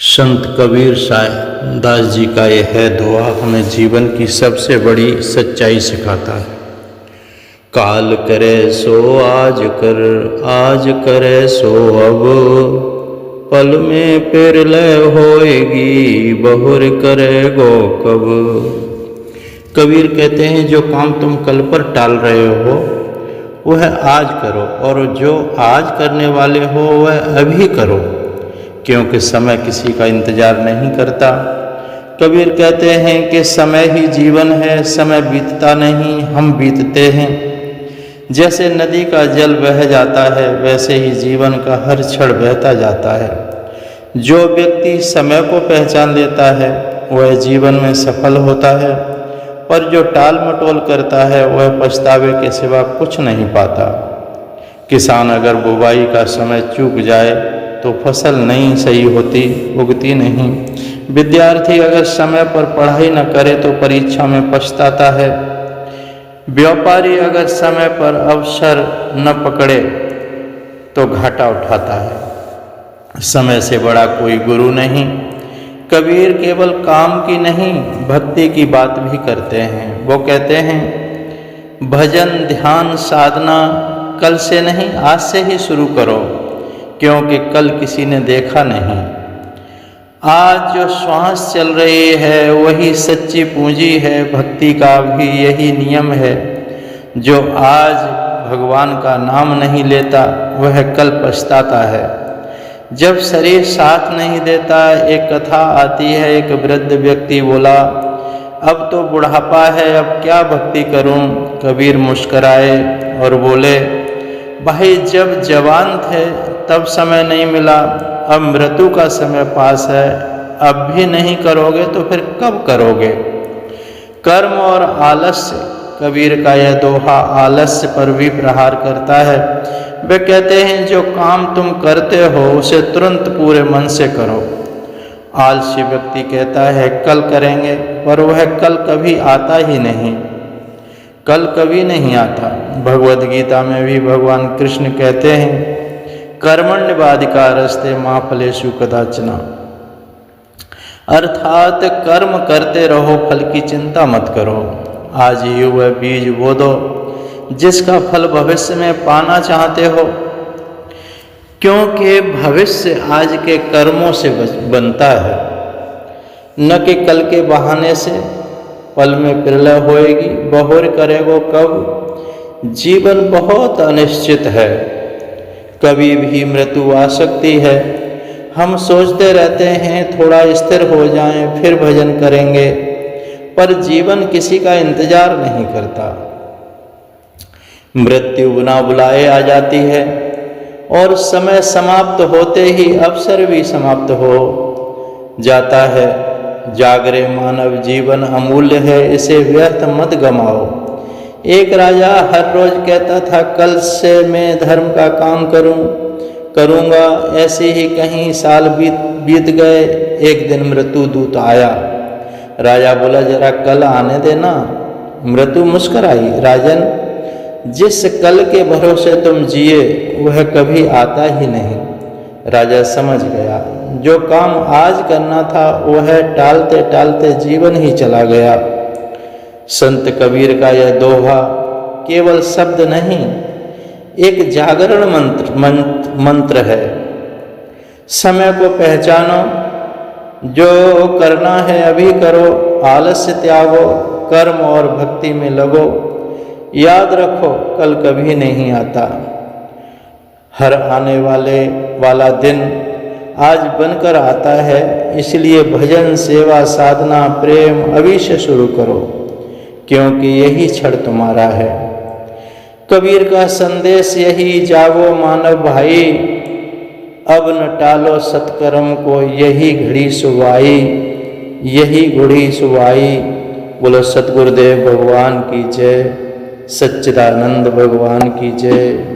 संत कबीर दास जी का यह है दुआ हमें जीवन की सबसे बड़ी सच्चाई सिखाता है। काल करे सो आज कर, आज करे सो अब, पल में फिर लय होएगी, बहुर करेगो कब। कबीर कहते हैं जो काम तुम कल पर टाल रहे हो वह आज करो, और जो आज करने वाले हो वह अभी करो, क्योंकि समय किसी का इंतजार नहीं करता। कबीर कहते हैं कि समय ही जीवन है, समय बीतता नहीं, हम बीतते हैं। जैसे नदी का जल बह जाता है वैसे ही जीवन का हर क्षण बहता जाता है। जो व्यक्ति समय को पहचान लेता है वह जीवन में सफल होता है, पर जो टाल मटोल करता है वह पछतावे के सिवा कुछ नहीं पाता। किसान अगर बुवाई का समय चूक जाए तो फसल नहीं सही होती, उगती नहीं। विद्यार्थी अगर समय पर पढ़ाई न करे तो परीक्षा में पछताता है। व्यापारी अगर समय पर अवसर न पकड़े तो घाटा उठाता है। समय से बड़ा कोई गुरु नहीं। कबीर केवल काम की नहीं भक्ति की बात भी करते हैं। वो कहते हैं भजन ध्यान साधना कल से नहीं आज से ही शुरू करो, क्योंकि कल किसी ने देखा नहीं। आज जो श्वास चल रही है वही सच्ची पूंजी है। भक्ति का भी यही नियम है। जो आज भगवान का नाम नहीं लेता वह कल पछताता है। जब शरीर साथ नहीं देता, एक कथा आती है, एक वृद्ध व्यक्ति बोला अब तो बुढ़ापा है, अब क्या भक्ति करूं। कबीर मुस्कराए और बोले भाई जब जवान थे तब समय नहीं मिला, अब मृत्यु का समय पास है, अब भी नहीं करोगे तो फिर कब करोगे। कर्म और आलस्य, कबीर का यह दोहा आलस्य पर भी प्रहार करता है। वे कहते हैं जो काम तुम करते हो उसे तुरंत पूरे मन से करो। आलसी व्यक्ति कहता है कल करेंगे, पर वह कल कभी आता ही नहीं। कल कभी नहीं आता। भगवद गीता में भी भगवान कृष्ण कहते हैं कर्मण्यवाधिकारस्ते मा फलेषु कदाचन, अर्थात कर्म करते रहो, फल की चिंता मत करो। आज ही वह बीज बो दो जिसका फल भविष्य में पाना चाहते हो, क्योंकि भविष्य आज के कर्मों से बनता है, न कि कल के बहाने से। पल में प्रलय होएगी, बहुर करेगो कब। जीवन बहुत अनिश्चित है, कभी भी मृत्यु आ सकती है। हम सोचते रहते हैं थोड़ा स्थिर हो जाएं फिर भजन करेंगे, पर जीवन किसी का इंतजार नहीं करता। मृत्यु बिना बुलाए आ जाती है, और समय समाप्त होते ही अवसर भी समाप्त हो जाता है। जागरे मानव जीवन अमूल्य है, इसे व्यर्थ मत गमाओ। एक राजा हर रोज कहता था कल से मैं धर्म का काम करूँगा। ऐसे ही कहीं साल बीत गए। एक दिन मृत्यु दूत आया। राजा बोला जरा कल आने देना। मृत्यु मुस्कुराई, राजन जिस कल के भरोसे तुम जिए वह कभी आता ही नहीं। राजा समझ गया जो काम आज करना था वह टालते टालते जीवन ही चला गया। संत कबीर का यह दोहा केवल शब्द नहीं, एक जागरण मंत्र है। समय को पहचानो, जो करना है अभी करो, आलस्य त्यागो, कर्म और भक्ति में लगो। याद रखो कल कभी नहीं आता। हर आने वाला दिन आज बनकर आता है, इसलिए भजन सेवा साधना प्रेम अभी से शुरू करो, क्योंकि यही क्षण तुम्हारा है। कबीर का संदेश यही, जागो मानव भाई, अब न टालो सत्कर्म को, यही घड़ी सुवाई, यही घड़ी सुवाई। बोलो सतगुरुदेव भगवान की जय, सच्चिदानंद भगवान की जय।